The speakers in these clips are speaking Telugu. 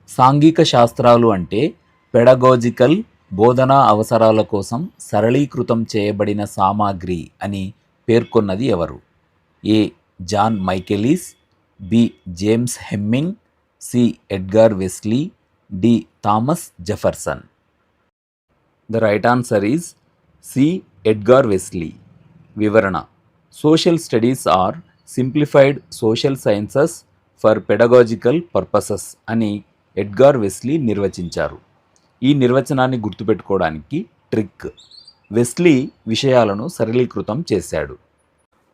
సాంఘిక శాస్త్రాలు అంటే పెడగోజికల్ బోధనా అవసరాల కోసం సరళీకృతం చేయబడిన సామాగ్రి అని పేర్కొన్నది ఎవరు? A. John Michaelis, B. James Hemming, C. Edgar Wesley, D. Thomas Jefferson. The right answer is C. Edgar Wesley. వివరణ: social studies are simplified social sciences for pedagogical purposes అని ఎడ్గార్ వెస్లీ నిర్వచించారు. ఈ నిర్వచనాన్ని గుర్తుపెట్టుకోవడానికి ట్రిక్: వెస్లీ విషయాలను సరళీకృతం చేశాడు.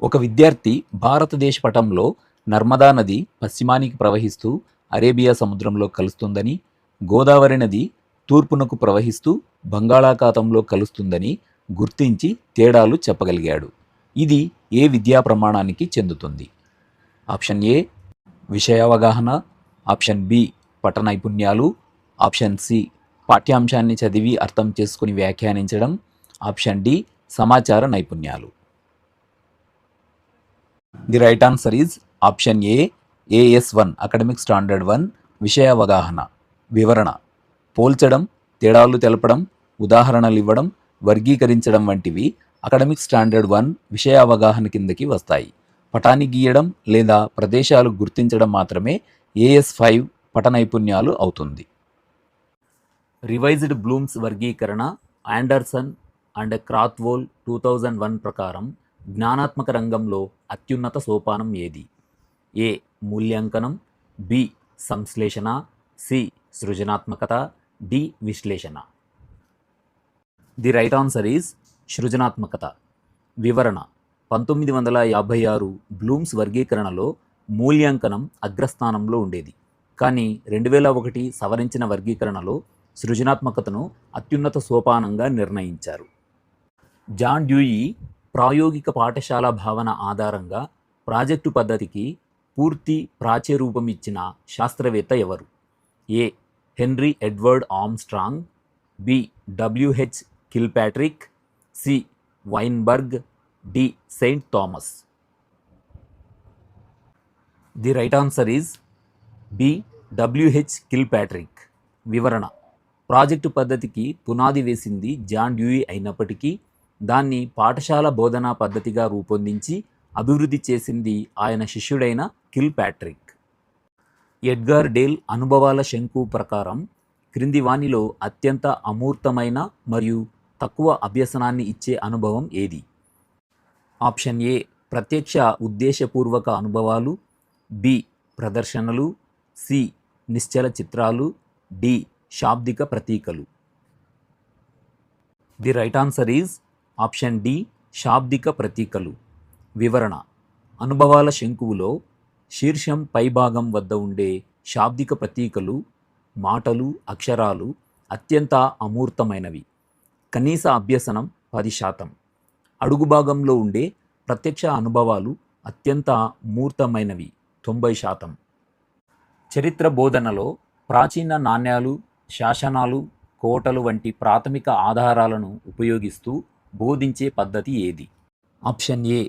ఒక విద్యార్థి భారతదేశ పటంలో నర్మదా నది పశ్చిమానికి ప్రవహిస్తూ అరేబియా సముద్రంలో కలుస్తుందని, గోదావరి నది తూర్పునకు ప్రవహిస్తూ బంగాళాఖాతంలో కలుస్తుందని గుర్తించి తేడాలు చెప్పగలిగాడు. ఇది ఏ విద్యా ప్రమాణానికి చెందుతుంది? ఆప్షన్ ఏ విషయావగాహన, ఆప్షన్ బి పఠ నైపుణ్యాలు, ఆప్షన్ సి పాఠ్యాంశాన్ని చదివి అర్థం చేసుకుని వ్యాఖ్యానించడం, ఆప్షన్ డి సమాచార నైపుణ్యాలు. The right answer is option A AS1 academic standard 1 విషయ అవగాహన. వివరణ: పోల్చడం, తేడాలు తెలపడం, ఉదాహరణలు ఇవ్వడం, వర్గీకరించడం వంటివి అకాడమిక్ స్టాండర్డ్ 1 విషయ అవగాహన కిందకి వస్తాయి. పటాన్ని గీయడం లేదా ప్రదేశాలు గుర్తించడం మాత్రమే AS5 పట నైపుణ్యాలు అవుతుంది. రివైజ్డ్ బ్లూమ్స్ వర్గీకరణ ఆండర్సన్ అండ్ క్రాత్వోల్ 2001 ప్రకారం జ్ఞానాత్మక రంగంలో అత్యున్నత సోపానం ఏది? ఏ. మూల్యాంకనం, బి. సంశ్లేషణ, సి. సృజనాత్మకత, డి. విశ్లేషణ. ది రైట్ ఆన్సర్ ఈజ్ సృజనాత్మకత. వివరణ: 1956 బ్లూమ్స్ వర్గీకరణలో మూల్యాంకనం అగ్రస్థానంలో ఉండేది. కానీ 2001 సవరించిన వర్గీకరణలో సృజనాత్మకతను అత్యున్నత సోపానంగా నిర్ణయించారు. జాన్ డ్యూయి ప్రాయోగిక పాఠశాల భావన ఆధారంగా ప్రాజెక్టు పద్ధతికి పూర్తి ప్రాచ్యరూపం ఇచ్చిన శాస్త్రవేత్త ఎవరు? A. Henry Edward Armstrong, B. WH Kilpatrick, C. Weinberg, D. Saint Thomas. The right answer is B. WH Kilpatrick. వివరణ: ప్రాజెక్టు పద్ధతికి పునాది వేసింది జాన్ డ్యూయి అయినప్పటికీ దాన్ని పాఠశాల బోధనా పద్ధతిగా రూపొందించి అభివృద్ధి చేసింది ఆయన శిష్యుడైన కిల్పాట్రిక్. ఎడ్గార్ డేల్ అనుభవాల శంకు ప్రకారం క్రింది వానిలో అత్యంత అమూర్తమైన మరియు తక్కువ అభ్యసనాన్ని ఇచ్చే అనుభవం ఏది? ఆప్షన్ ఏ ప్రత్యక్ష ఉద్దేశపూర్వక అనుభవాలు, బి. ప్రదర్శనలు, సి. నిశ్చల చిత్రాలు, డి. శాబ్దిక ప్రతీకలు. The right answer is option D శాబ్దిక ప్రతీకలు. వివరణ: అనుభవాల శంకువులో శీర్షం పైభాగం వద్ద ఉండే శాబ్దిక ప్రతీకలు, మాటలు, అక్షరాలు అత్యంత అమూర్తమైనవి. కనీస అభ్యసనం 10%. అడుగు భాగంలో ఉండే ప్రత్యక్ష అనుభవాలు అత్యంత మూర్తమైనవి 90%. చరిత్ర బోధనలో ప్రాచీన నాణ్యాలు, శాసనాలు, కోటలు వంటి ప్రాథమిక ఆధారాలను ఉపయోగిస్తూ బోధించే పద్ధతి ఏది? ఆప్షన్ ఏ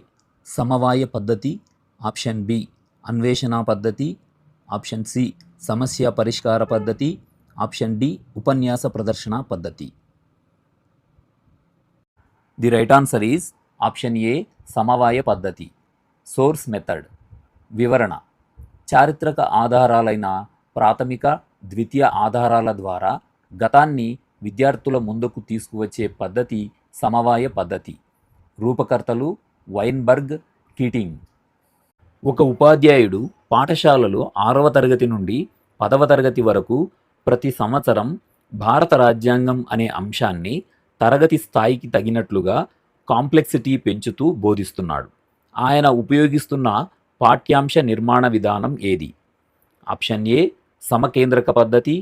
సమవాయ పద్ధతి, ఆప్షన్ బి అన్వేషణ పద్ధతి, ఆప్షన్ సి సమస్య పరిష్కార పద్ధతి, ఆప్షన్ డి ఉపన్యాస ప్రదర్శన పద్ధతి. The right answer is option A సమవాయ పద్ధతి, సోర్స్ మెథడ్. వివరణ: చారిత్రక ఆధారాలైన ప్రాథమిక, ద్వితీయ ఆధారాల ద్వారా గతాన్ని విద్యార్థుల ముందుకు తీసుకువచ్చే పద్ధతి సమవాయ పద్ధతి. రూపకర్తలు వైన్బర్గ్, కీటింగ్. ఒక ఉపాధ్యాయుడు పాఠశాలలో 6వ తరగతి నుండి 10వ తరగతి వరకు ప్రతి సంవత్సరం భారత రాజ్యాంగం అనే అంశాన్ని తరగతి స్థాయికి తగినట్లుగా కాంప్లెక్సిటీ పెంచుతూ బోధిస్తున్నాడు. ఆయన ఉపయోగిస్తున్న పాఠ్యాంశ నిర్మాణ విధానం ఏది? ఆప్షన్ ఏ సమకేంద్రక పద్ధతి,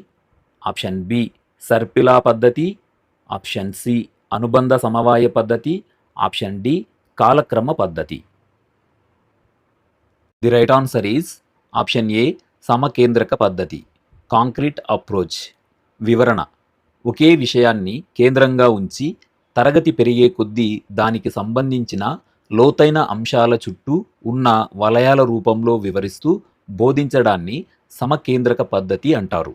ఆప్షన్ బి సర్పిలా పద్ధతి, ఆప్షన్ సి అనుబంధ సమవాయ పద్ధతి, ఆప్షన్ డి కాలక్రమ పద్ధతి. The right answer is option A సమకేంద్రక పద్ధతి, కాంక్రీట్ అప్రోచ్. వివరణ: ఒకే విషయాన్ని కేంద్రంగా ఉంచి తరగతి పెరిగే కొద్దీ దానికి సంబంధించిన లోతైన అంశాల చుట్టూ ఉన్న వలయాల రూపంలో వివరిస్తూ బోధించడాన్ని సమకేంద్రక పద్ధతి అంటారు.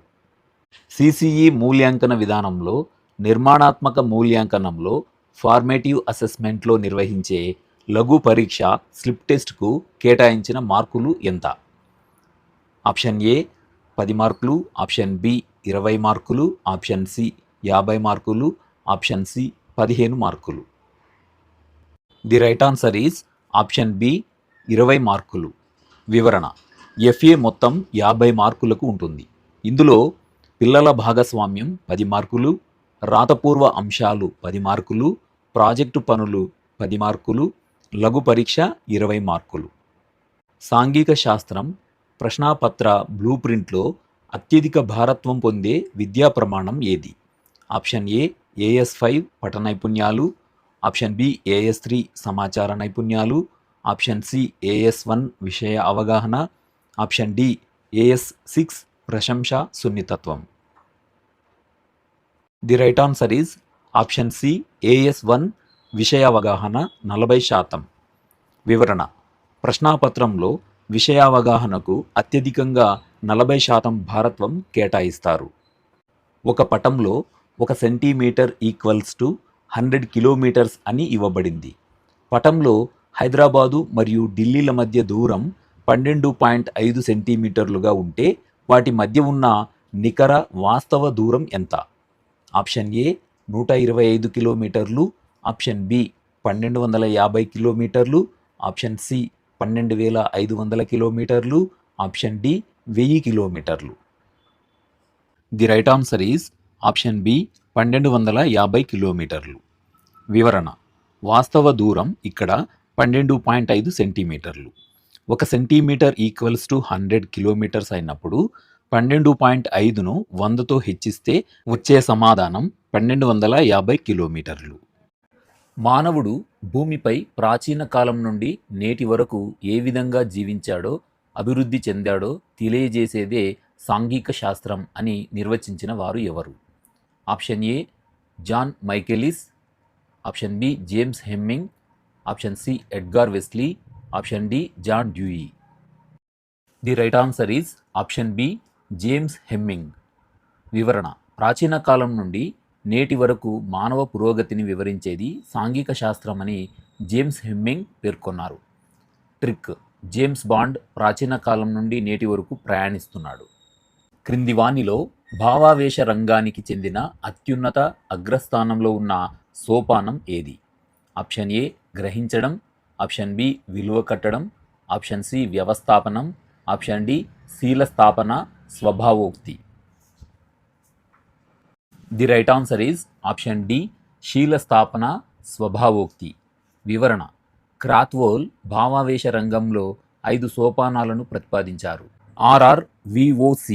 సిసిఈ మూల్యాంకన విధానంలో నిర్మాణాత్మక మూల్యాంకనంలో ఫార్మేటివ్ అసెస్మెంట్లో నిర్వహించే లఘు పరీక్ష స్లిప్ టెస్ట్కు కేటాయించిన మార్కులు ఎంత? ఆప్షన్ ఏ 10 మార్కులు, ఆప్షన్ బి 20 మార్కులు, ఆప్షన్ సి 50 మార్కులు, ఆప్షన్ సి 15 మార్కులు. The right answer is option B 20 మార్కులు. వివరణ: ఎఫ్ఏ మొత్తం 50 మార్కులకు ఉంటుంది. ఇందులో పిల్లల భాగస్వామ్యం 10 మార్కులు, రాతపూర్వ అంశాలు 10 మార్కులు, ప్రాజెక్టు పనులు 10 మార్కులు, లఘు పరీక్ష 20 మార్కులు. సాంఘిక శాస్త్రం ప్రశ్నాపత్ర బ్లూ ప్రింట్లో అత్యధిక భారత్వం పొందే విద్యా ప్రమాణం ఏది? ఆప్షన్ ఏ AS5 పఠ నైపుణ్యాలు, ఆప్షన్ బి AS3 సమాచార నైపుణ్యాలు, ఆప్షన్ సి AS1 విషయ అవగాహన, ఆప్షన్ డి AS6 ప్రశంస సున్నితత్వం. The right answer is option C AS1 విషయ అవగాహన 40%. వివరణ: ప్రశ్నాపత్రంలో విషయావగాహనకు అత్యధికంగా 40% భారత్వం కేటాయిస్తారు. ఒక పటంలో 1 సెంటీమీటర్ ఈక్వల్స్ టు 100 కిలోమీటర్స్ అని ఇవ్వబడింది. పటంలో హైదరాబాదు మరియు ఢిల్లీల మధ్య దూరం 12.5 సెంటీమీటర్లుగా ఉంటే వాటి మధ్య ఉన్న నికర వాస్తవ దూరం ఎంత? ఆప్షన్ ఏ 125 కిలోమీటర్లు, ఆప్షన్ బి 1250 కిలోమీటర్లు, ఆప్షన్ సి 12,500 కిలోమీటర్లు, ఆప్షన్ డి 1000 కిలోమీటర్లు. The right answer is option B 1250 కిలోమీటర్లు. వివరణ: వాస్తవ దూరం ఇక్కడ 12.5 సెంటీమీటర్లు. 1 సెంటీమీటర్ ఈక్వల్స్ టు 100 కిలోమీటర్స్ అయినప్పుడు 12.5ను 100తో హెచ్చిస్తే వచ్చే సమాధానం 1250 కిలోమీటర్లు. మానవుడు భూమిపై ప్రాచీన కాలం నుండి నేటి వరకు ఏ విధంగా జీవించాడో, అభివృద్ధి చెందాడో తెలియజేసేదే సాంఘిక శాస్త్రం అని నిర్వచించిన వారు ఎవరు? Option A John Michaelis, option B James Hemming, option C Edgar Wesley, option D John Dewey. The right answer is option B James Hemming. వివరణ: ప్రాచీన కాలం నుండి నేటి వరకు మానవ పురోగతిని వివరించేది సాంఘిక శాస్త్రం అని జేమ్స్ హెమ్మింగ్ పేర్కొన్నారు. ట్రిక్: జేమ్స్ బాండ్ ప్రాచీన కాలం నుండి నేటి వరకు ప్రయాణిస్తున్నాడు. క్రింది వానిలో భావావేశ రంగానికి చెందిన అత్యున్నత అగ్రస్థానంలో ఉన్న సోపానం ఏది? ఆప్షన్ ఏ గ్రహించడం, ఆప్షన్ బి విలువ కట్టడం, ఆప్షన్ సి వ్యవస్థాపనం, ఆప్షన్ డి శీలస్థాపన స్వభావోక్తి. The right answer is option D శీలస్థాపన స్వభావోక్తి. వివరణ: క్రాత్వోల్ భావావేశ రంగంలో 5 సోపానాలను ప్రతిపాదించారు. RRVOC.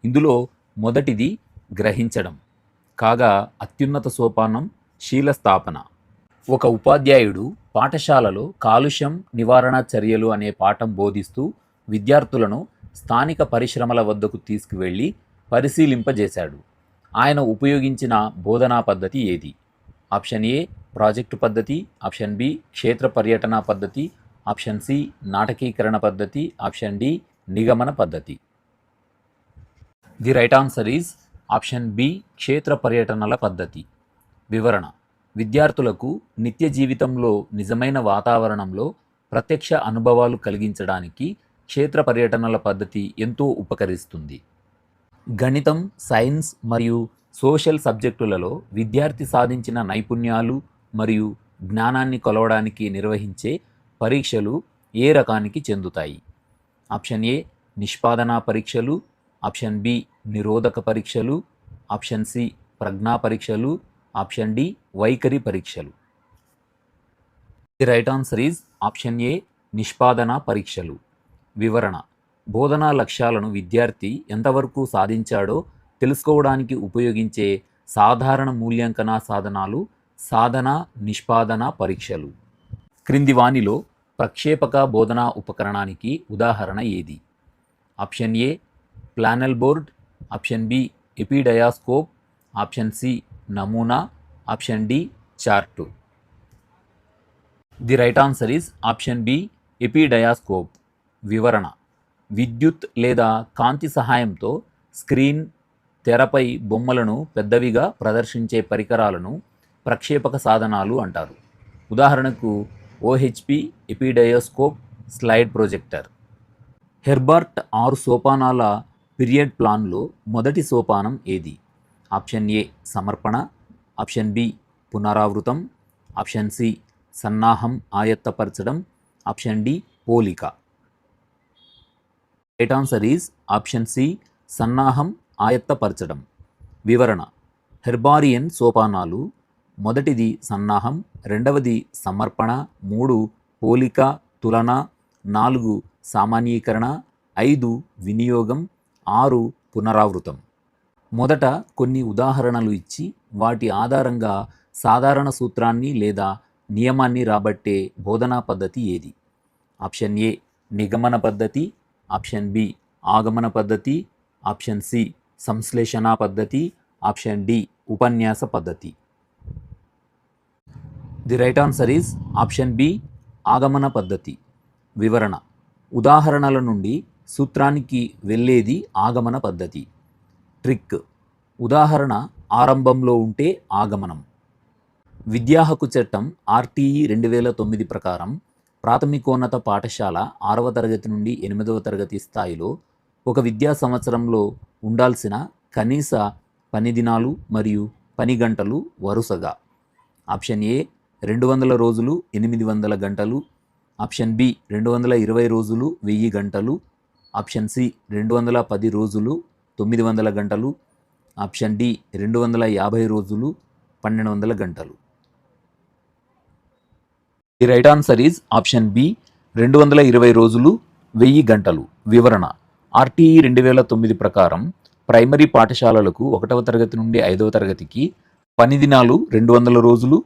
ఇందులో మొదటిది గ్రహించడం కాగా అత్యున్నత సోపానం శీలస్థాపన. ఒక ఉపాధ్యాయుడు పాఠశాలలో కాలుష్యం నివారణ చర్యలు అనే పాఠం బోధిస్తూ విద్యార్థులను స్థానిక పరిశ్రమల వద్దకు తీసుకువెళ్ళి పరిశీలింపజేశాడు. ఆయన ఉపయోగించిన బోధనా పద్ధతి ఏది? ఆప్షన్ ఏ ప్రాజెక్టు పద్ధతి, ఆప్షన్ బి క్షేత్ర పర్యటన పద్ధతి, ఆప్షన్ సి నాటకీకరణ పద్ధతి, ఆప్షన్ డి నిగమన పద్ధతి. The right answer is option B క్షేత్ర పర్యటనల పద్ధతి. వివరణ: విద్యార్థులకు నిత్య జీవితంలో నిజమైన వాతావరణంలో ప్రత్యక్ష అనుభవాలు కలిగించడానికి క్షేత్ర పర్యటనల పద్ధతి ఎంతో ఉపకరిస్తుంది. గణితం, సైన్స్ మరియు సోషల్ సబ్జెక్టులలో విద్యార్థి సాధించిన నైపుణ్యాలు మరియు జ్ఞానాన్ని కొలవడానికి నిర్వహించే పరీక్షలు ఏ రకానికి చెందుతాయి? ఆప్షన్ ఏ నిష్పాదన పరీక్షలు, ఆప్షన్ బి నిరోధక పరీక్షలు, ఆప్షన్ సి ప్రజ్ఞా పరీక్షలు, ఆప్షన్ డి వైఖరి పరీక్షలు. The right answer is option A నిష్పాదన పరీక్షలు. వివరణ: బోధనా లక్ష్యాలను విద్యార్థి ఎంతవరకు సాధించాడో తెలుసుకోవడానికి ఉపయోగించే సాధారణ మూల్యాంకన సాధనాలు సాధన నిష్పాదన పరీక్షలు. క్రింది వానిలో ప్రక్షేపక బోధనా ఉపకరణానికి ఉదాహరణ ఏది? Option A flannel board, option B epidiascope, option C నమూనా, option D chart. The right answer is option B epidiascope. వివరణ: విద్యుత్ లేదా కాంతి సహాయంతో స్క్రీన్, తెరపై బొమ్మలను పెద్దవిగా ప్రదర్శించే పరికరాలను ప్రక్షేపక సాధనాలు అంటారు. ఉదాహరణకు OHP epidiascope, slide projector. Herbert 6 సోపానాల పీరియడ్ ప్లాన్లో మొదటి సోపానం ఏది? ఆప్షన్ ఏ సమర్పణ, ఆప్షన్ బి పునరావృతం, ఆప్షన్ సి సన్నాహం ఆయత్తపరచడం, ఆప్షన్ డి పోలిక. Right answer is option C సన్నాహం ఆయత్తపరచడం. వివరణ: హెర్బారియన్ సోపానాలు: మొదటిది సన్నాహం, రెండవది సమర్పణ, 3 పోలిక తులన, 4 సామాన్యీకరణ, 5 వినియోగం, 6 పునరావృతం. మొదట కొన్ని ఉదాహరణలు ఇచ్చి వాటి ఆధారంగా సాధారణ సూత్రాన్ని లేదా నియమాన్ని రాబట్టే బోధనా పద్ధతి ఏది? ఆప్షన్ ఏ నిగమన పద్ధతి, ఆప్షన్ బి ఆగమన పద్ధతి, ఆప్షన్ సి సంశ్లేషణ పద్ధతి, ఆప్షన్ డి ఉపన్యాస పద్ధతి. The right answer is option B ఆగమన పద్ధతి. వివరణ: ఉదాహరణల నుండి సూత్రానికి వెళ్ళేది ఆగమన పద్ధతి. ట్రిక్: ఉదాహరణ ఆరంభంలో ఉంటే ఆగమనం. విద్యా హక్కు చట్టం ఆర్టీఈ 2009 ప్రకారం ప్రాథమికోన్నత పాఠశాల 6వ తరగతి నుండి 8వ తరగతి స్థాయిలో ఒక విద్యా సంవత్సరంలో ఉండాల్సిన కనీస పని దినాలు మరియు పని గంటలు వరుసగా ఆప్షన్ ఏ 200 రోజులు 800 గంటలు, ఆప్షన్ బి 220 రోజులు 1000 గంటలు, ఆప్షన్ సి 210 రోజులు 900 గంటలు, ఆప్షన్ డి 250 రోజులు 1200 గంటలు. The right answer is option B 220 రోజులు 1000 గంటలు. వివరణ: ఆర్టీఈ 2009 ప్రకారం ప్రైమరీ పాఠశాలలకు 1వ తరగతి నుండి 5వ తరగతికి పని దినాలు 200 రోజులు,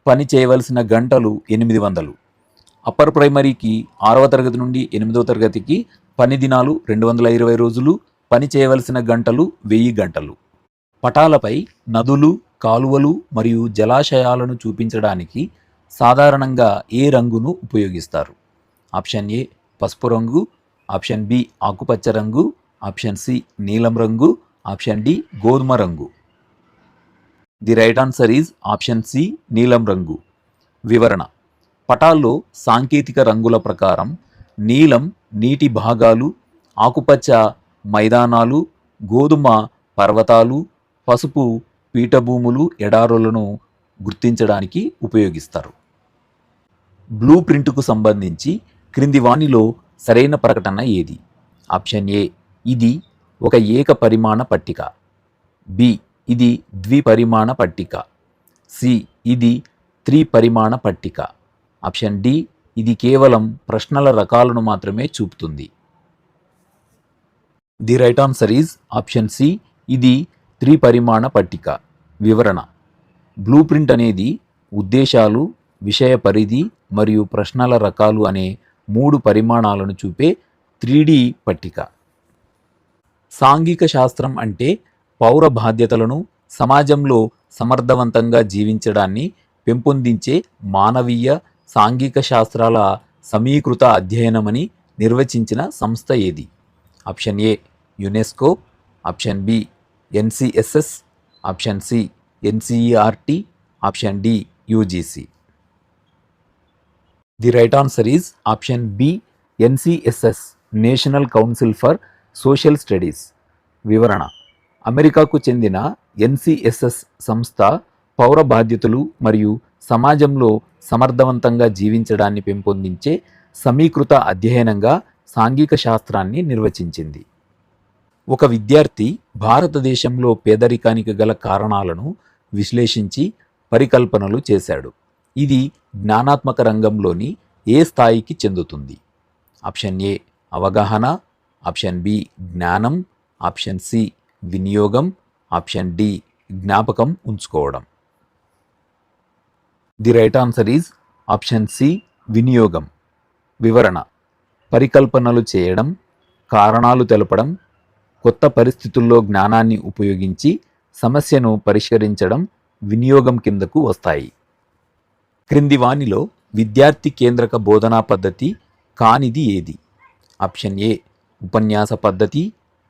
పని చేయవలసిన గంటలు 800. అప్పర్ ప్రైమరీకి 6వ తరగతి నుండి 8వ తరగతికి పని దినాలు 220 రోజులు, పని చేయవలసిన గంటలు 1000 గంటలు. పటాలపై నదులు, కాలువలు మరియు జలాశయాలను చూపించడానికి సాధారణంగా ఏ రంగును ఉపయోగిస్తారు? ఆప్షన్ ఏ పసుపు రంగు, ఆప్షన్ బి ఆకుపచ్చ రంగు, ఆప్షన్ సి నీలం రంగు, ఆప్షన్ డి గోధుమ రంగు. The right answer is option C నీలం రంగు. వివరణ: పటాల్లో సాంకేతిక రంగుల ప్రకారం నీలం నీటి భాగాలు, ఆకుపచ్చ మైదానాలు, గోధుమ పర్వతాలు, పసుపు పీఠభూములు, ఎడారులను గుర్తించడానికి ఉపయోగిస్తారు. బ్లూ ప్రింట్కు సంబంధించి క్రింది వానిలో సరైన ప్రకటన ఏది? ఆప్షన్ ఏ ఇది ఒక ఏక పరిమాణ పట్టిక, బి ఇది ద్విపరిమాణ పట్టిక, సి ఇది త్రిపరిమాణ పట్టిక, ఆప్షన్ డి ఇది కేవలం ప్రశ్నల రకాలను మాత్రమే చూపుతుంది. The right answer is option C ఇది త్రిపరిమాణ పట్టిక. వివరణ: బ్లూ ప్రింట్ అనేది ఉద్దేశాలు, విషయ పరిధి మరియు ప్రశ్నల రకాలు అనే 3 పరిమాణాలను చూపే 3D పట్టిక. సాంఘిక శాస్త్రం అంటే పౌర బాధ్యతలను, సమాజంలో సమర్థవంతంగా జీవించడాన్ని పెంపొందించే మానవీయ సాంఘిక శాస్త్రాల సమీకృత అధ్యయనమని నిర్వచించిన సంస్థ ఏది? Option A UNESCO, option B NCSS, option C NCERT, option D UGC. The right answer is option B NCSS, National Council for Social Studies. వివరణ: అమెరికాకు చెందిన ఎన్సిఎస్ఎస్ సంస్థ పౌర బాధ్యతలు మరియు సమాజంలో సమర్థవంతంగా జీవించడాన్ని పెంపొందించే సమీకృత అధ్యయనంగా సాంఘిక శాస్త్రాన్ని నిర్వచించింది. ఒక విద్యార్థి భారతదేశంలో పేదరికానికి గల కారణాలను విశ్లేషించి పరికల్పనలు చేశాడు. ఇది జ్ఞానాత్మక రంగంలోని ఏ స్థాయికి చెందుతుంది? ఆప్షన్ ఏ అవగాహన, ఆప్షన్ బి జ్ఞానం, ఆప్షన్ సి వినియోగం, ఆప్షన్ డి జ్ఞాపకం ఉంచుకోవడం. The right answer is option C వినియోగం. వివరణ: పరికల్పనలు చేయడం, కారణాలు తెలపడం, కొత్త పరిస్థితుల్లో జ్ఞానాన్ని ఉపయోగించి సమస్యను పరిష్కరించడం వినియోగం కిందకు వస్తాయి. క్రింది వానిలో విద్యార్థి కేంద్రక బోధనా పద్ధతి కానిది ఏది? ఆప్షన్ ఏ ఉపన్యాస పద్ధతి,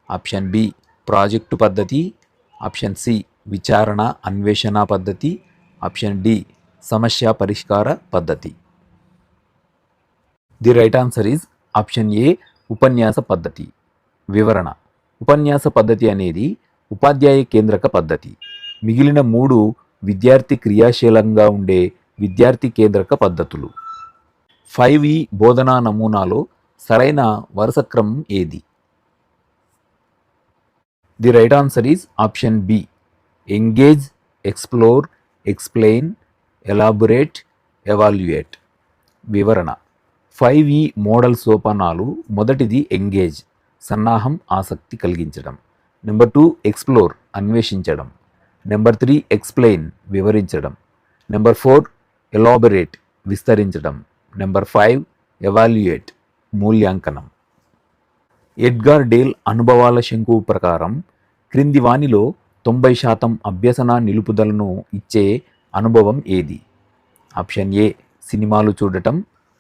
ఆప్షన్ బి ప్రాజెక్టు పద్ధతి, ఆప్షన్ సి విచారణ అన్వేషణ పద్ధతి, ఆప్షన్ డి సమస్య పరిష్కార పద్ధతి. The right answer is option ఏ ఉపన్యాస పద్ధతి. వివరణ: ఉపన్యాస పద్ధతి అనేది ఉపాధ్యాయ కేంద్రక పద్ధతి. మిగిలిన 3 విద్యార్థి క్రియాశీలంగా ఉండే విద్యార్థి కేంద్రక పద్ధతులు. 5E బోధనా నమూనాలో సరైన వరుస క్రమం ఏది? The right answer is option B engage, explore, explain, elaborate, evaluate. వివరణ: 5E మోడల్ సోపానాలు. మొదటిది ఎంగేజ్, సన్నాహం, ఆసక్తి కలిగించడం. నెంబర్ 2 ఎక్స్ప్లోర్, అన్వేషించడం. నెంబర్ 3 ఎక్స్ప్లెయిన్, వివరించడం. నెంబర్ 4 ఎలాబొరేట్, విస్తరించడం. నెంబర్ 5 ఎవాల్యుయేట్, మూల్యాంకనం. ఎడ్గార్ డేల్ అనుభవాల శంకువు ప్రకారం క్రింది వానిలో 90% అభ్యసన నిలుపుదలను ఇచ్చే అనుభవం ఏది? ఆప్షన్ ఏ సినిమాలు చూడటం,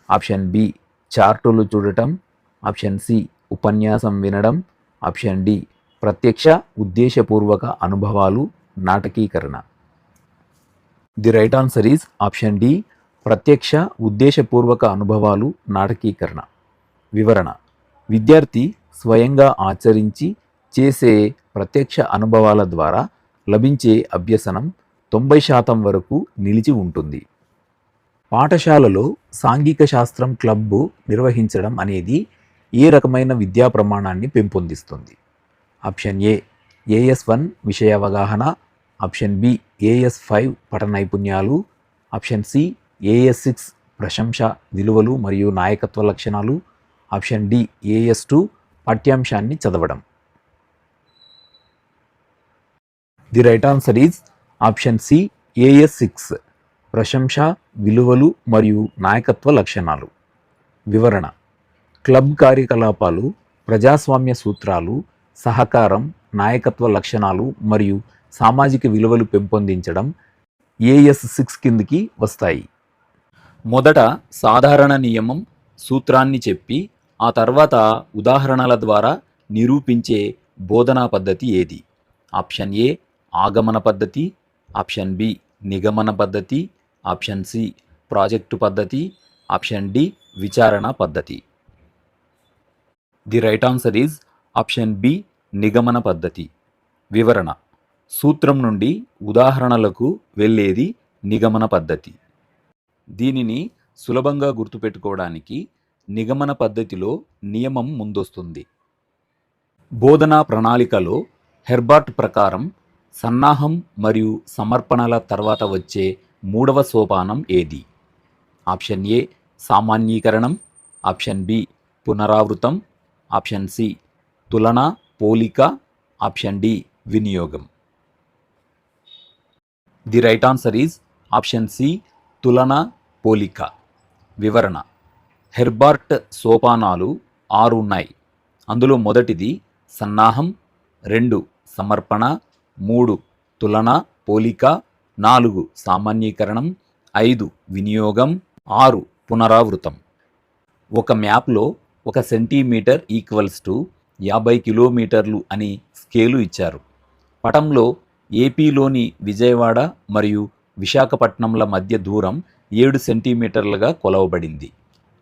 ఆప్షన్ బి చార్టులు చూడటం, ఆప్షన్ సి ఉపన్యాసం వినడం, ఆప్షన్ డి ప్రత్యక్ష ఉద్దేశపూర్వక అనుభవాలు నాటకీకరణ. The right answer is option D ప్రత్యక్ష ఉద్దేశపూర్వక అనుభవాలు నాటకీకరణ. వివరణ: విద్యార్థి స్వయంగా ఆచరించి చేసే ప్రత్యక్ష అనుభవాల ద్వారా లభించే అభ్యసనం 90% వరకు నిలిచి ఉంటుంది. పాఠశాలలో సాంఘిక శాస్త్రం క్లబ్బు నిర్వహించడం అనేది ఏ రకమైన విద్యా ప్రమాణాన్ని పెంపొందిస్తుంది? ఆప్షన్ ఏ AS1 విషయ అవగాహన, ఆప్షన్ బి AS5 పఠ నైపుణ్యాలు, ఆప్షన్ సి AS6 ప్రశంస, విలువలు మరియు నాయకత్వ లక్షణాలు, ఆప్షన్ డి AS2 పాఠ్యాంశాన్ని చదవడం. The right answer is option C AS6 ప్రశంస, విలువలు మరియు నాయకత్వ లక్షణాలు. వివరణ: క్లబ్ కార్యకలాపాలు ప్రజాస్వామ్య సూత్రాలు, సహకారం, నాయకత్వ లక్షణాలు మరియు సామాజిక విలువలు పెంపొందించడం AS6 కిందికి వస్తాయి. మొదట సాధారణ నియమం, సూత్రాన్ని చెప్పి ఆ తర్వాత ఉదాహరణల ద్వారా నిరూపించే బోధనా పద్ధతి ఏది? ఆప్షన్ ఏ ఆగమన పద్ధతి, ఆప్షన్ బి నిగమన పద్ధతి, ఆప్షన్ సి ప్రాజెక్టు పద్ధతి, ఆప్షన్ డి విచారణ పద్ధతి. The right answer is option B నిగమన పద్ధతి. వివరణ: సూత్రం నుండి ఉదాహరణలకు వెళ్ళేది నిగమన పద్ధతి. దీనిని సులభంగా గుర్తుపెట్టుకోవడానికి నిగమన పద్ధతిలో నియమం ముందొస్తుంది. బోధనా ప్రణాళికలో హెర్బర్ట్ ప్రకారం సన్నాహం మరియు సమర్పణల తర్వాత వచ్చే 3వ సోపానం ఏది? ఆప్షన్ ఏ సామాన్యీకరణం, ఆప్షన్ బి పునరావృతం, ఆప్షన్ సి తులన, పోలిక, ఆప్షన్ డి వినియోగం. The right answer is option C తులన, పోలిక. వివరణ: హెర్బర్ట్ సోపానాలు 6 ఉన్నాయి. అందులో మొదటిది సన్నాహం, 2 సమర్పణ, 3 తులన, పోలిక, 4 సామాన్యీకరణం, 5 వినియోగం, 6 పునరావృతం. ఒక మ్యాప్లో 1 సెంటీమీటర్ ఈక్వల్స్ టు 50 కిలోమీటర్లు అని స్కేలు ఇచ్చారు. పటంలో ఏపీలోని విజయవాడ మరియు విశాఖపట్నంల మధ్య దూరం 7 సెంటీమీటర్లుగా కొలవబడింది.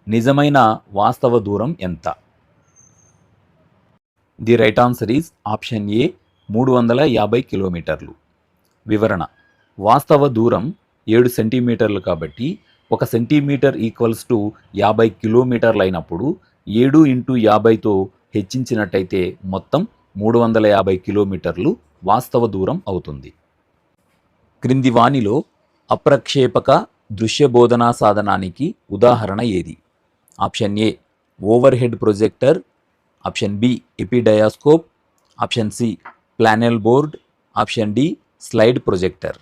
నిజమైన వాస్తవ దూరం ఎంత? The right answer is option ఏ 350 కిలోమీటర్లు. వివరణ: వాస్తవ దూరం 7 సెంటీమీటర్లు కాబట్టి 1 సెంటీమీటర్ ఈక్వల్స్ టు 50 కిలోమీటర్లు అయినప్పుడు 7 × 50తో హెచ్చించినట్టయితే మొత్తం 350 కిలోమీటర్లు వాస్తవ దూరం అవుతుంది. క్రింది వానిలో అప్రక్షేపక దృశ్య బోధనా సాధనానికి ఉదాహరణ ఏది? Option A overhead projector, option B epidiascope, option C flannel board, option D slide projector.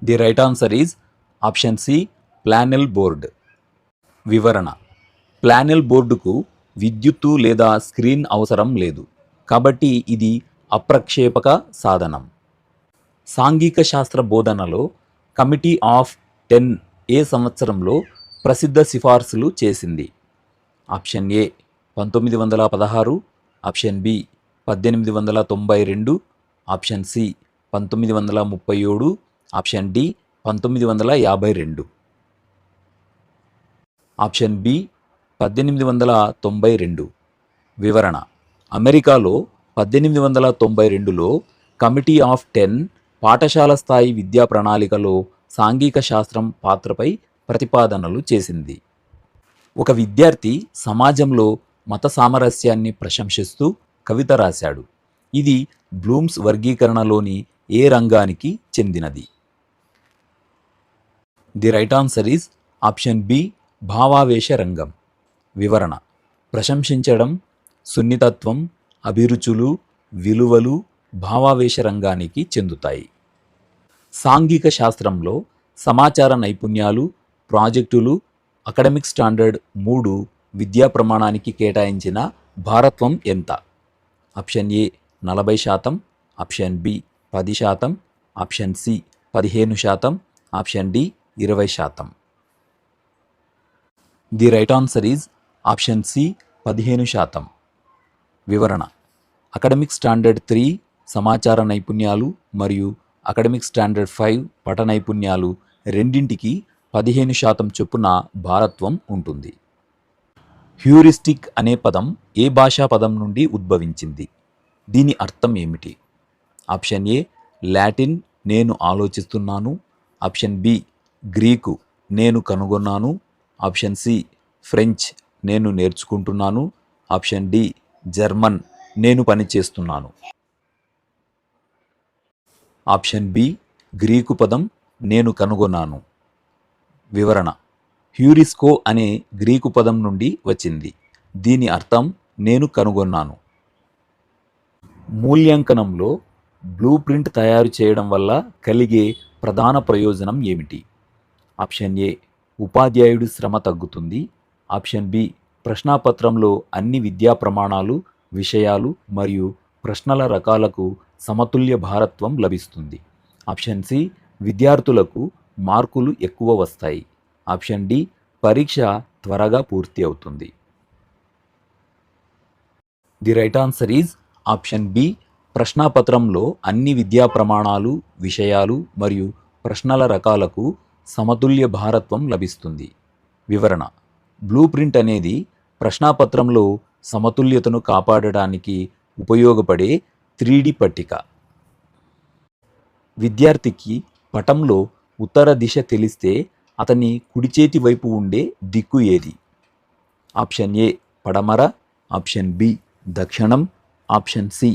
The right answer is option C flannel board. వివరణ: ప్లానెల్ బోర్డుకు విద్యుత్తు లేదా స్క్రీన్ అవసరం లేదు కాబట్టి ఇది అప్రక్షేపక సాధనం. సాంఘిక శాస్త్ర బోధనలో కమిటీ ఆఫ్ 10 ఏ సంవత్సరంలో ప్రసిద్ధ సిఫార్సులు చేసింది? Option A 1916, option B 1892, option C 1937, option D 1952. Option B 1892. వివరణ: అమెరికాలో 1892లో కమిటీ ఆఫ్ 10 పాఠశాల స్థాయి విద్యా ప్రణాళికలో సాంఘిక శాస్త్రం పాత్రపై ప్రతిపాదనలు చేసింది. ఒక విద్యార్థి సమాజంలో మత సామరస్యాన్ని ప్రశంసిస్తూ కవిత రాశాడు. ఇది బ్లూమ్స్ వర్గీకరణలోని ఏ రంగానికి చెందినది? The right answer is option B భావావేశ రంగం. వివరణ: ప్రశంసించడం, సున్నితత్వం, అభిరుచులు, విలువలు భావావేశ రంగానికి చెందుతాయి. సాంఘిక శాస్త్రంలో సమాచార నైపుణ్యాలు, ప్రాజెక్టులు, అకాడమిక్ స్టాండర్డ్ 3 విద్యా ప్రమాణానికి కేటాయించిన భారత్వం ఎంత? Option A 40%, option B 10%, option C 15%, option D 20%. The right answer is option C 15%. వివరణ: అకాడమిక్ స్టాండర్డ్ 3 సమాచార నైపుణ్యాలు మరియు అకాడమిక్ స్టాండర్డ్ 5 పఠ నైపుణ్యాలు రెండింటికి 15% చొప్పున భారత్వం ఉంటుంది. హ్యూరిస్టిక్ అనే పదం ఏ భాషా పదం నుండి ఉద్భవించింది? దీని అర్థం ఏమిటి? ఆప్షన్ ఏ లాటిన్ నేను ఆలోచిస్తున్నాను, ఆప్షన్ బి గ్రీకు నేను కనుగొన్నాను, ఆప్షన్ సి ఫ్రెంచ్ నేను నేర్చుకుంటున్నాను, ఆప్షన్ డి జర్మన్ నేను పనిచేస్తున్నాను. ఆప్షన్ బి గ్రీకు పదం నేను కనుగొన్నాను. వివరణ: హ్యూరిస్కో అనే గ్రీకు పదం నుండి వచ్చింది. దీని అర్థం నేను కనుగొన్నాను. మూల్యాంకనంలో బ్లూ ప్రింట్ తయారు చేయడం వల్ల కలిగే ప్రధాన ప్రయోజనం ఏమిటి? ఆప్షన్ ఏ ఉపాధ్యాయుడి శ్రమ తగ్గుతుంది, ఆప్షన్ బి ప్రశ్నాపత్రంలో అన్ని విద్యా ప్రమాణాలు, విషయాలు మరియు ప్రశ్నల రకాలకు సమతుల్య భారత్వం లభిస్తుంది, ఆప్షన్ సి విద్యార్థులకు మార్కులు ఎక్కువ వస్తాయి, ఆప్షన్ డి పరీక్ష త్వరగా పూర్తి అవుతుంది. The right answer is option B ప్రశ్నాపత్రంలో అన్ని విద్యా ప్రమాణాలు, విషయాలు మరియు ప్రశ్నల రకాలకు సమతుల్య భారత్వం లభిస్తుంది. వివరణ: బ్లూ ప్రింట్ అనేది ప్రశ్నాపత్రంలో సమతుల్యతను కాపాడడానికి ఉపయోగపడే 3D పట్టిక. విద్యార్థికి పటంలో ఉత్తర దిశ తెలిస్తే అతని కుడి చేతి వైపు ఉండే దిక్కు ఏది? ఆప్షన్ ఏ పడమర, ఆప్షన్ బి దక్షిణం, ఆప్షన్ సి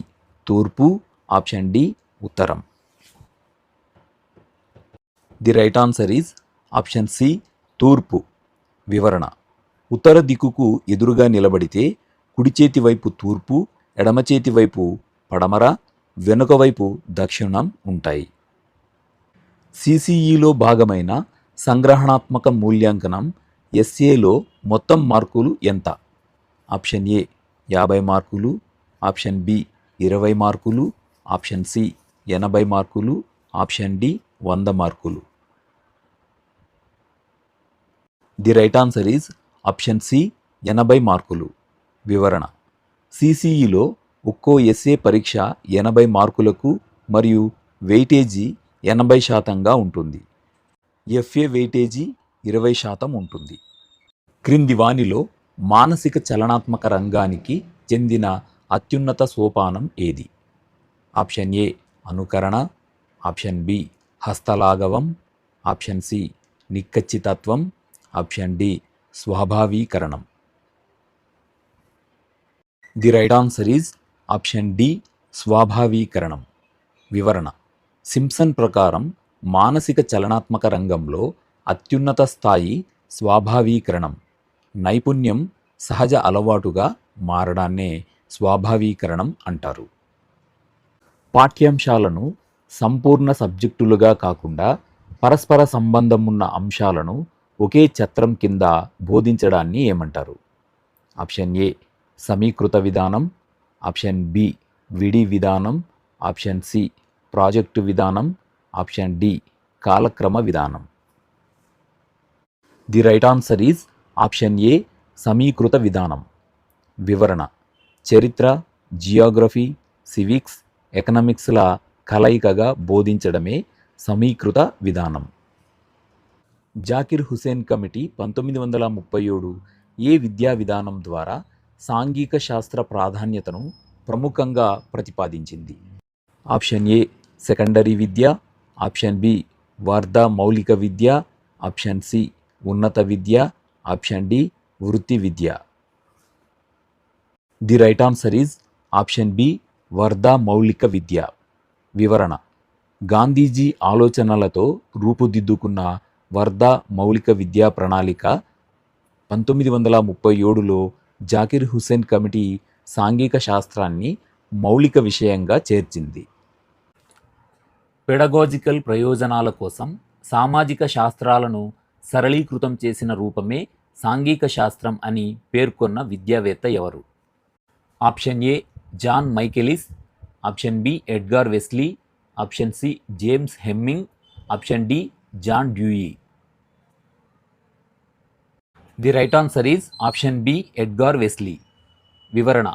తూర్పు, ఆప్షన్ డి ఉత్తరం. The right answer is option C తూర్పు. వివరణ: ఉత్తర దిక్కుకు ఎదురుగా నిలబడితే కుడి చేతి వైపు తూర్పు, ఎడమ చేతి వైపు పడమర, వెనుక వైపు దక్షిణం ఉంటాయి. సిసిఈలో భాగమైన సంగ్రహణాత్మక మూల్యాంకనం ఎస్ఏలో మొత్తం మార్కులు ఎంత? ఆప్షన్ ఏ 50 మార్కులు, ఆప్షన్ బి 20 మార్కులు, ఆప్షన్ సి 80 మార్కులు, ఆప్షన్ డి 100 మార్కులు. The right answer is option C 80 మార్కులు. వివరణ: సిసిఈలో ఒక్కో ఎస్ఏ పరీక్ష 80 మార్కులకు మరియు వెయిటేజీ 80%గా ఉంటుంది. ఎఫ్ఏ వెయిటేజీ 20% ఉంటుంది. క్రింది వానిలో మానసిక చలనాత్మక రంగానికి చెందిన అత్యున్నత సోపానం ఏది? ఆప్షన్ ఏ అనుకరణ, ఆప్షన్ బి హస్తలాఘవం, ఆప్షన్ సి నిక్కచ్చితత్వం, ఆప్షన్ డి స్వాభావీకరణం. The right answer is option D స్వాభావీకరణం. వివరణ: సింప్సన్ ప్రకారం మానసిక చలనాత్మక రంగంలో అత్యున్నత స్థాయి స్వాభావీకరణం. నైపుణ్యం సహజ అలవాటుగా మారడాన్నే స్వాభావీకరణం అంటారు. పాఠ్యాంశాలను సంపూర్ణ సబ్జెక్టులుగా కాకుండా పరస్పర సంబంధం ఉన్న అంశాలను ఒకే ఛత్రం కింద బోధించడాన్ని ఏమంటారు? ఆప్షన్ ఏ సమీకృత విధానం, ఆప్షన్ బి విడి విధానం, ఆప్షన్ సి ప్రాజెక్టు విధానం, ఆప్షన్ డి కాలక్రమ విధానం. The right answer is option ఏ సమీకృత విధానం. వివరణ: చరిత్ర, జియోగ్రఫీ, సివిక్స్, ఎకనామిక్స్ల కలయికగా బోధించడమే సమీకృత విధానం. జాకిర్ హుసేన్ కమిటీ 1937 ఏ విద్యా విధానం ద్వారా సాంఘిక శాస్త్ర ప్రాధాన్యతను ప్రముఖంగా ప్రతిపాదించింది? ఆప్షన్ ఏ సెకండరీ విద్య, ఆప్షన్ బి వార్ధా మౌలిక విద్య, ఆప్షన్ సి ఉన్నత విద్య, ఆప్షన్ డి వృత్తి విద్య. The right answer is option B Wardha మౌలిక విద్య. వివరణ: గాంధీజీ ఆలోచనలతో రూపుదిద్దుకున్న వార్ధా మౌలిక విద్యా ప్రణాళిక 1937లో జాకిర్ హుసేన్ కమిటీ సాంఘిక శాస్త్రాన్ని మౌలిక విషయంగా చేర్చింది. పెడగోజికల్ ప్రయోజనాల కోసం సామాజిక శాస్త్రాలను సరళీకృతం చేసిన రూపమే సాంఘిక శాస్త్రం అని పేర్కొన్న విద్యావేత్త ఎవరు? Option A John Michaelis, option B Edgar Wesley, option C James Hemming, option D John Dewey. The right answer is option B Edgar Wesley. వివరణ: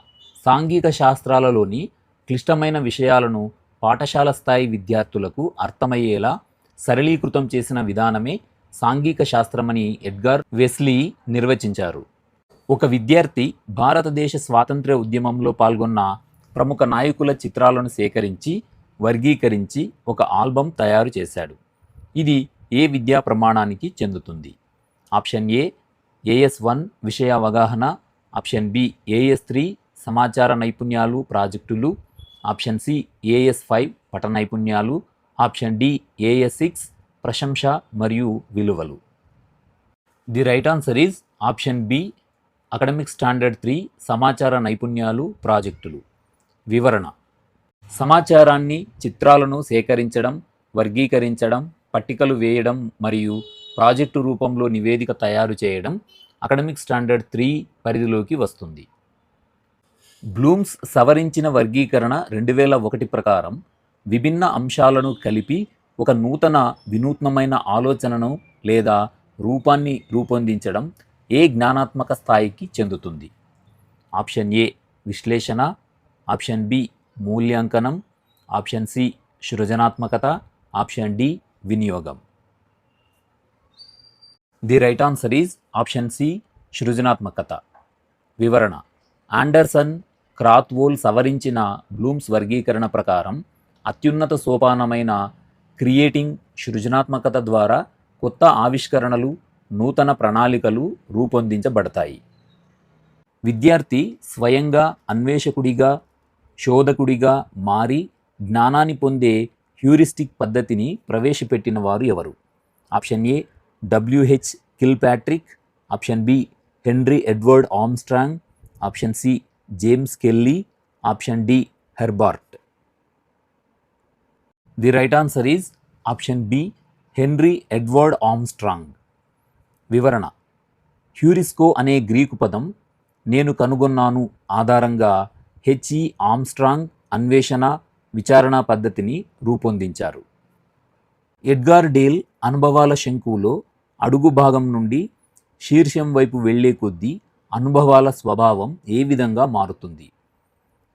సాంఘిక శాస్త్రాలలోని క్లిష్టమైన విషయాలను పాఠశాల స్థాయి విద్యార్థులకు అర్థమయ్యేలా సరళీకృతం చేసిన విధానమే సాంఘిక శాస్త్రమని ఎడ్గార్ వెస్లీ నిర్వచించారు. ఒక విద్యార్థి భారతదేశ స్వాతంత్ర్య ఉద్యమంలో పాల్గొన్న ప్రముఖ నాయకుల చిత్రాలను సేకరించి వర్గీకరించి ఒక ఆల్బమ్ తయారు చేశాడు. ఇది ఏ విద్యా ప్రమాణానికి చెందుతుంది? ఆప్షన్ ఏ AS1 విషయ అవగాహన, ఆప్షన్ బి AS3 సమాచార నైపుణ్యాలు ప్రాజెక్టులు, ఆప్షన్ సి AS5 పఠ నైపుణ్యాలు, ఆప్షన్ డి AS6 ప్రశంస మరియు విలువలు. The right answer is option B academic standard 3 సమాచార నైపుణ్యాలు ప్రాజెక్టులు. వివరణ: సమాచారాన్ని, చిత్రాలను సేకరించడం, వర్గీకరించడం, పట్టికలు వేయడం మరియు ప్రాజెక్టు రూపంలో నివేదిక తయారు చేయడం అకాడమిక్ స్టాండర్డ్ 3 పరిధిలోకి వస్తుంది. బ్లూమ్స్ సవరించిన వర్గీకరణ 2001 ప్రకారం విభిన్న అంశాలను కలిపి ఒక వినూత్నమైన ఆలోచనను లేదా రూపాన్ని రూపొందించడం ఏ జ్ఞానాత్మక స్థాయికి చెందుతుంది? ఆప్షన్ ఏ విశ్లేషణ, ఆప్షన్ బి మూల్యాంకనం, ఆప్షన్ సి సృజనాత్మకత, ఆప్షన్ డి వినియోగం. The right answer is option C సృజనాత్మకత. వివరణ: ఆండర్సన్, క్రాత్వోల్ సవరించిన బ్లూమ్స్ వర్గీకరణ ప్రకారం అత్యున్నత సోపానమైన క్రియేటింగ్ సృజనాత్మకత ద్వారా కొత్త ఆవిష్కరణలు, నూతన ప్రణాళికలు రూపొందించబడతాయి. విద్యార్థి స్వయంగా అన్వేషకుడిగా, శోధకుడిగా మారి జ్ఞానాన్ని పొందే హ్యూరిస్టిక్ పద్ధతిని ప్రవేశపెట్టిన వారు ఎవరు? Option A WH Kilpatrick, option B Henry Edward Armstrong, option C James Kelly, option D Herbart. The right answer is option B Henry Edward Armstrong. వివరణ: హ్యూరిస్కో అనే గ్రీకు పదం నేను కనుగొన్నాను ఆధారంగా HE ఆర్మ్స్ట్రాంగ్ అన్వేషణ, విచారణ పద్ధతిని రూపొందించారు. ఎడ్గార్ డేల్ అనుభవాల శంకువులో అడుగు భాగం నుండి శీర్షం వైపు వెళ్లే కొద్దీ అనుభవాల స్వభావం ఏ విధంగా మారుతుంది?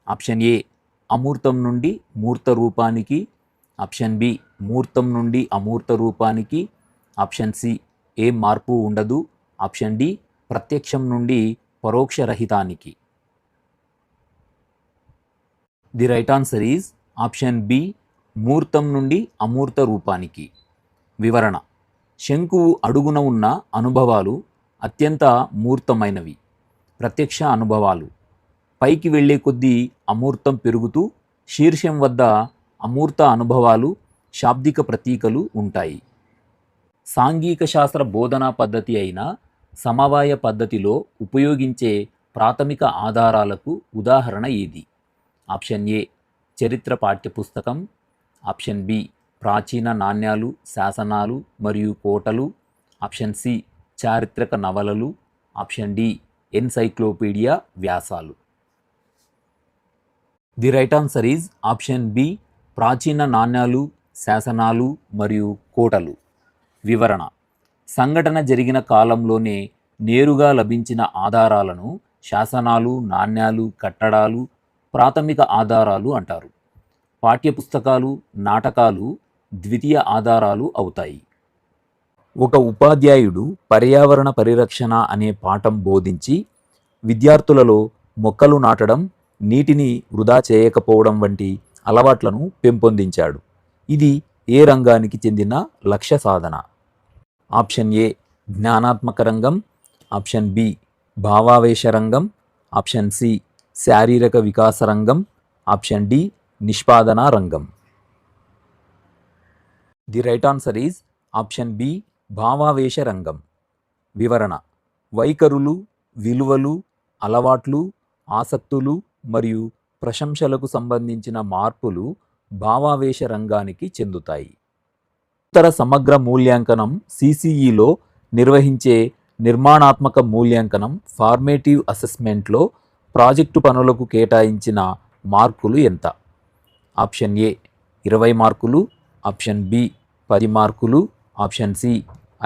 ఆప్షన్ ఏ అమూర్తం నుండి మూర్త రూపానికి, ఆప్షన్ బి మూర్తం నుండి అమూర్త రూపానికి, ఆప్షన్ సి ఏ మార్పు ఉండదు, ఆప్షన్ డి ప్రత్యక్షం నుండి పరోక్ష రహితానికి. The right answer is option B మూర్తం నుండి అమూర్త రూపానికి. వివరణ: శంకువు అడుగున ఉన్న అనుభవాలు అత్యంత మూర్తమైనవి, ప్రత్యక్ష అనుభవాలు. పైకి వెళ్లే కొద్దీ అమూర్తం పెరుగుతూ శీర్షం వద్ద అమూర్త అనుభవాలు, శాబ్దిక ప్రతీకలు ఉంటాయి. సాంఘిక శాస్త్ర బోధనా పద్ధతి అయిన సమవాయ పద్ధతిలో ఉపయోగించే ప్రాథమిక ఆధారాలకు ఉదాహరణ ఏది? ఆప్షన్ ఏ చరిత్ర పాఠ్యపుస్తకం, ఆప్షన్ బి ప్రాచీన నాణ్యాలు, శాసనాలు మరియు కోటలు, ఆప్షన్ సి చారిత్రక నవలలు, ఆప్షన్ డి ఎన్సైక్లోపీడియా వ్యాసాలు. The right answer is option B ప్రాచీన నాణ్యాలు, శాసనాలు మరియు కోటలు. వివరణ: సంఘటన జరిగిన కాలంలోనే నేరుగా లభించిన ఆధారాలను శాసనాలు, నాణ్యాలు, కట్టడాలు, ప్రాథమిక ఆధారాలు అంటారు. పాఠ్యపుస్తకాలు, నాటకాలు ద్వితీయ ఆధారాలు అవుతాయి. ఒక ఉపాధ్యాయుడు పర్యావరణ పరిరక్షణ అనే పాఠం బోధించి విద్యార్థులలో మొక్కలు నాటడం, నీటిని వృధా చేయకపోవడం వంటి అలవాట్లను పెంపొందించాడు. ఇది ఏ రంగానికి చెందిన లక్ష్య సాధన? ఆప్షన్ ఏ జ్ఞానాత్మక రంగం, ఆప్షన్ బి భావావేశ రంగం, ఆప్షన్ సి శారీరక వికాస రంగం, ఆప్షన్ డి నిష్పాదన రంగం. The right answer is option B భావావేశ రంగం. వివరణ: వైఖరులు, విలువలు, అలవాట్లు, ఆసక్తులు మరియు ప్రశంసలకు సంబంధించిన మార్పులు భావావేశ రంగానికి చెందుతాయి. ఉత్తర సమగ్ర మూల్యాంకనం సిసిఈలో నిర్వహించే నిర్మాణాత్మక మూల్యాంకనం ఫార్మేటివ్ అసెస్మెంట్లో ప్రాజెక్టు పనులకు కేటాయించిన మార్కులు ఎంత? ఆప్షన్ ఏ 20 మార్కులు, ఆప్షన్ బి 10 మార్కులు, ఆప్షన్ సి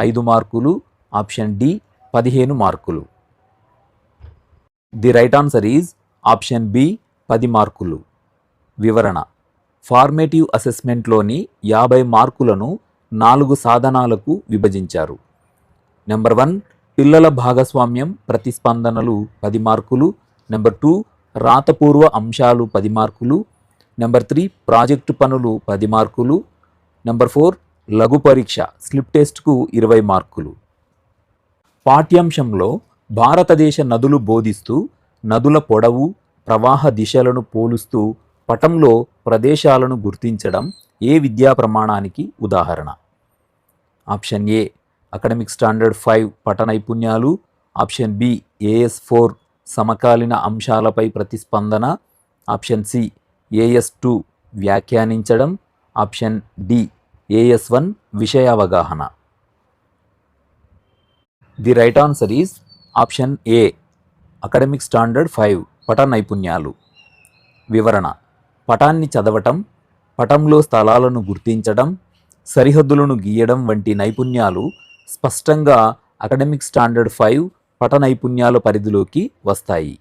5 మార్కులు, ఆప్షన్ డి 15 మార్కులు. The right answer is option B 10 మార్కులు. వివరణ: ఫార్మేటివ్ అసెస్మెంట్లోని 50 మార్కులను 4 సాధనాలకు విభజించారు. నెంబర్ 1 పిల్లల భాగస్వామ్యం ప్రతిస్పందనలు 10 మార్కులు, నెంబర్ 2 రాతపూర్వ అంశాలు 10 మార్కులు, నెంబర్ 3 ప్రాజెక్టు పనులు 10 మార్కులు, నెంబర్ 4 లఘు పరీక్ష స్లిప్ టెస్ట్కు 20 మార్కులు. పాఠ్యాంశంలో భారతదేశ నదులు బోధిస్తూ నదుల పొడవు, ప్రవాహ దిశలను పోలుస్తూ పటంలో ప్రదేశాలను గుర్తించడం ఏ విద్యా ప్రమాణానికి ఉదాహరణ? ఆప్షన్ ఏ అకాడమిక్ స్టాండర్డ్ 5 పట నైపుణ్యాలు, ఆప్షన్ బి AS4 సమకాలీన అంశాలపై ప్రతిస్పందన, ఆప్షన్ సి AS2 వ్యాఖ్యానించడం, ఆప్షన్ డి AS1 విషయావగాహన. The right answer is option A academic standard 5 పట నైపుణ్యాలు. వివరణ: పటాన్ని చదవటం, పటంలో స్థలాలను గుర్తించడం, సరిహద్దులను గీయడం వంటి నైపుణ్యాలు స్పష్టంగా అకాడమిక్ స్టాండర్డ్ 5 పట నైపుణ్యాల పరిధిలోకి వస్తాయి.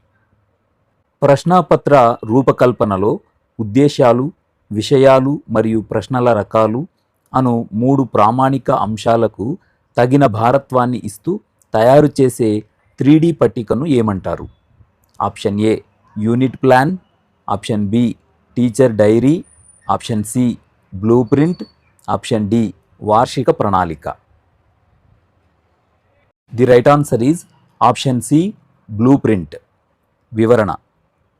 ప్రశ్నాపత్ర రూపకల్పనలో ఉద్దేశాలు, విషయాలు మరియు ప్రశ్నల రకాలు అను 3 ప్రామాణిక అంశాలకు తగిన భారత్వాన్ని ఇస్తూ తయారు చేసే 3D పట్టికను ఏమంటారు? Option A unit plan, option B teacher diary, option C blue print, option D వార్షిక ప్రణాళిక. The right answer is option C blue print. వివరణ: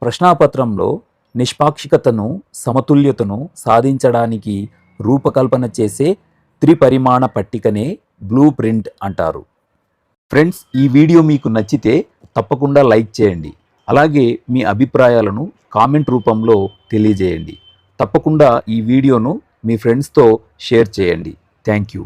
ప్రశ్నాపత్రంలో నిష్పాక్షికతను, సమతుల్యతను సాధించడానికి రూపకల్పన చేసే త్రిపరిమాణ పట్టికనే బ్లూ ప్రింట్ అంటారు. ఫ్రెండ్స్, ఈ వీడియో మీకు నచ్చితే తప్పకుండా లైక్ చేయండి. అలాగే మీ అభిప్రాయాలను కామెంట్ రూపంలో తెలియజేయండి. తప్పకుండా ఈ వీడియోను మీ ఫ్రెండ్స్తో షేర్ చేయండి. Thank you.